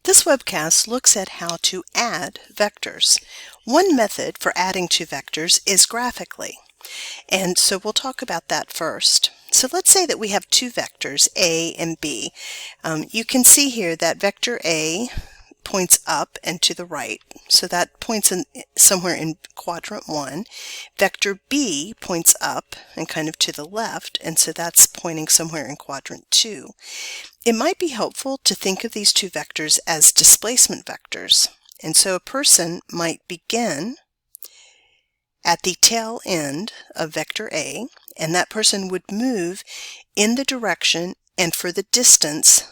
This webcast looks at how to add vectors. One method for adding two vectors is graphically, and so we'll talk about that first. So let's say that we have two vectors, A and B. You can see here that vector A points up and to the right, so that points in somewhere in quadrant 1. Vector B points up and kind of to the left, and so that's pointing somewhere in quadrant 2. It might be helpful to think of these two vectors as displacement vectors, and so a person might begin at the tail end of vector A, and that person would move in the direction and for the distance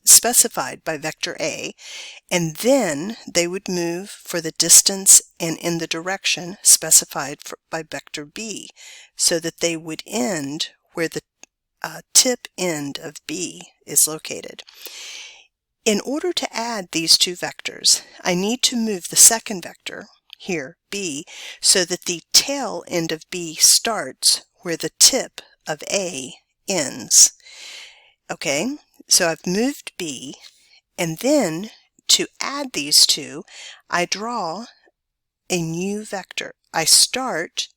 specified by vector A, and then they would move for the distance and in the direction specified by vector B, so that they would end where the tip end of B is located. In order to add these two vectors, I need to move the second vector, here, B, so that the tail end of B starts where the tip of A ends. Okay, so I've moved B, and then to add these two, I draw a new vector. I start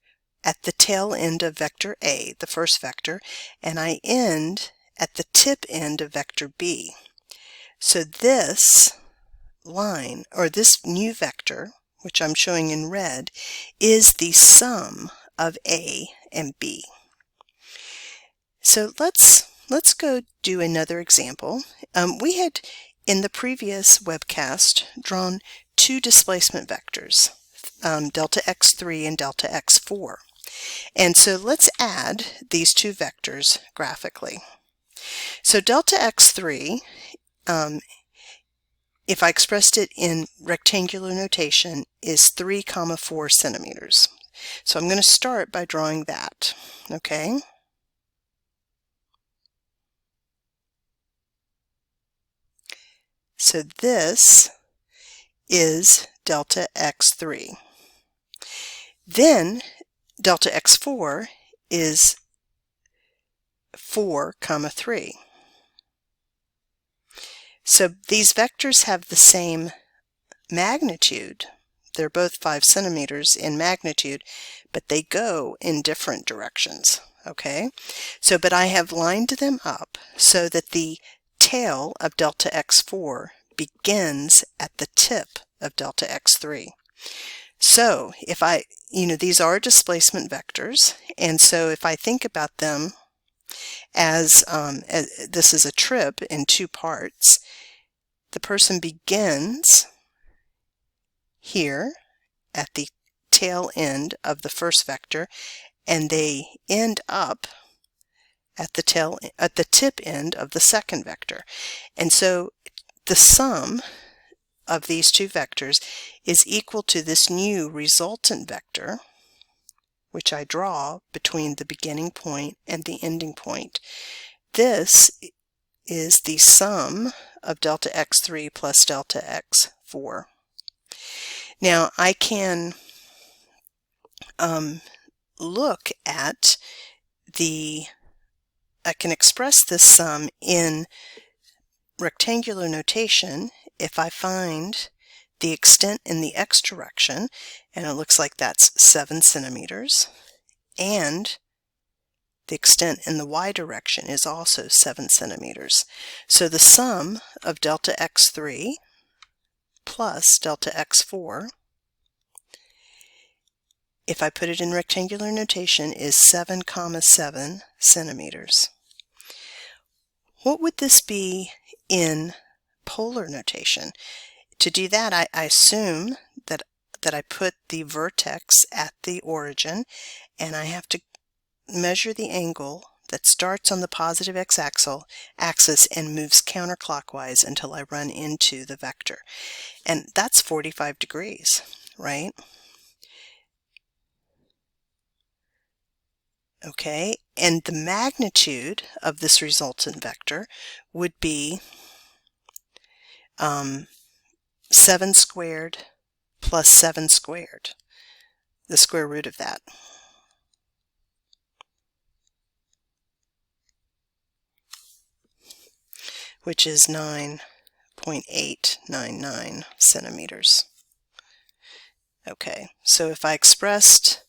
at the tail end of vector A, the first vector, and I end at the tip end of vector B. So this line, or this new vector, which I'm showing in red, is the sum of A and B. So let's go do another example. We had, in the previous webcast, drawn two displacement vectors, delta x3 and delta x4. And so let's add these two vectors graphically. So delta x3, if I expressed it in rectangular notation, is 3, 4 centimeters. So I'm going to start by drawing that, okay? So this is delta x3. Then delta x4 is 4, 3. So these vectors have the same magnitude. They're both 5 centimeters in magnitude, but they go in different directions, okay? So, but I have lined them up so that the tail of delta x4 begins at the tip of delta x3. So if these are displacement vectors, and so if I think about them as this is a trip in two parts, the person begins here at the tail end of the first vector, and they end up at the tip end of the second vector. And so the sum of these two vectors is equal to this new resultant vector, which I draw between the beginning point and the ending point. This is the sum of delta x3 plus delta x4. Now I can look at I can express this sum in rectangular notation if I find the extent in the x direction, and it looks like that's 7 centimeters, and the extent in the y direction is also 7 centimeters. So the sum of delta x3 plus delta x4, if I put it in rectangular notation, is 7, 7 centimeters. What would this be in polar notation? To do that, I assume that I put the vertex at the origin, and I have to measure the angle that starts on the positive x-axis and moves counterclockwise until I run into the vector. And that's 45 degrees, right? Okay, and the magnitude of this resultant vector would be 7 squared plus 7 squared, the square root of that. Which is 9 0.899 centimeters. Okay, so if I expressed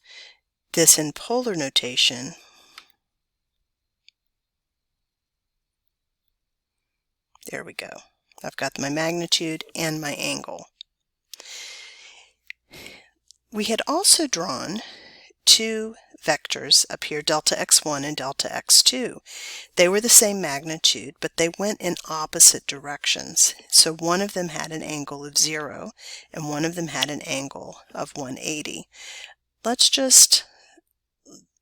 this in polar notation, there we go. I've got my magnitude and my angle. We had also drawn two vectors up here, delta x1 and delta x2. They were the same magnitude, but they went in opposite directions. So one of them had an angle of 0, and one of them had an angle of 180. Let's just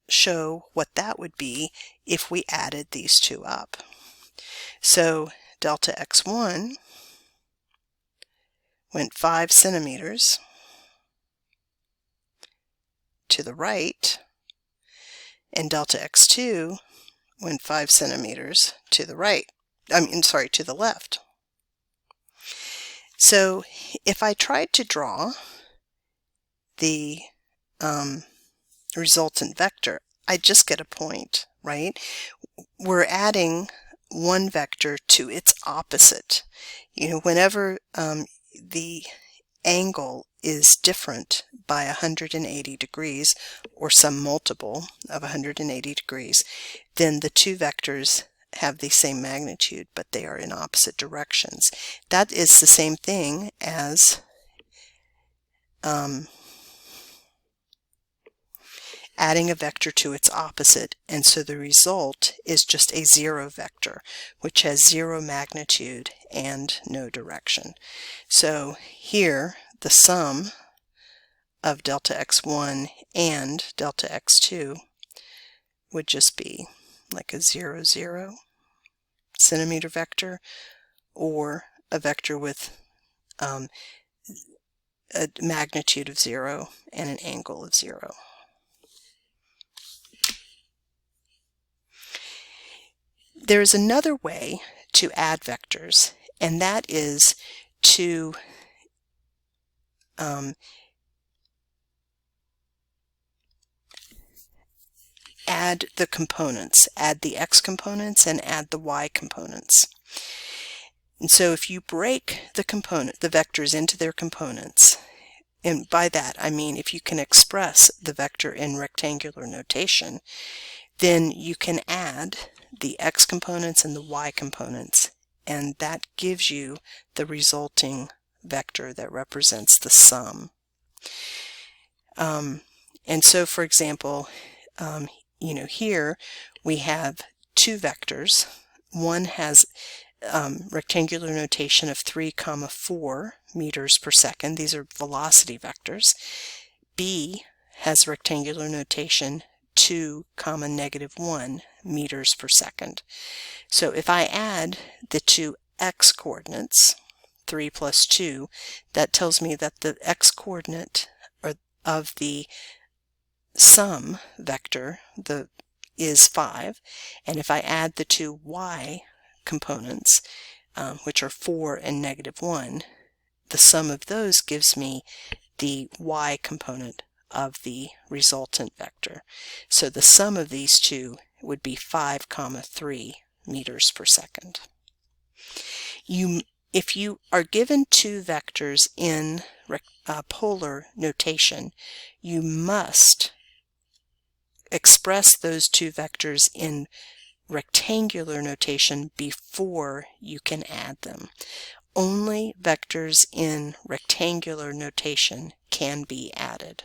show what that would be if we added these two up. So delta x1 went 5 centimeters to the right, and delta x2 went 5 centimeters to the right. To the left. So if I tried to draw the resultant vector, I just get a point, right? We're adding one vector to its opposite. Whenever the angle is different by 180 degrees, or some multiple of 180 degrees, then the two vectors have the same magnitude, but they are in opposite directions. That is the same thing as adding a vector to its opposite, and so the result is just a 0 vector, which has 0 magnitude and no direction. So here, the sum of delta x1 and delta x2 would just be like a 0, 0 centimeter vector, or a vector with a magnitude of 0 and an angle of 0. There is another way to add vectors, and that is to add the components, add the x components and add the y components. And so if you break the vectors into their components, and by that I mean if you can express the vector in rectangular notation, then you can add the x components and the y components, and that gives you the resulting vector that represents the sum. And so, for example, here we have two vectors. One has rectangular notation of 3, 4 meters per second. These are velocity vectors. B has rectangular notation 2, -1 meters per second. So if I add the two x coordinates, 3 plus 2, that tells me that the x coordinate of the sum vector is 5, and if I add the two y components, which are 4 and -1, the sum of those gives me the y component of the resultant vector. So the sum of these two would be 5, 3 meters per second. If you are given two vectors in polar notation, you must express those two vectors in rectangular notation before you can add them. Only vectors in rectangular notation can be added.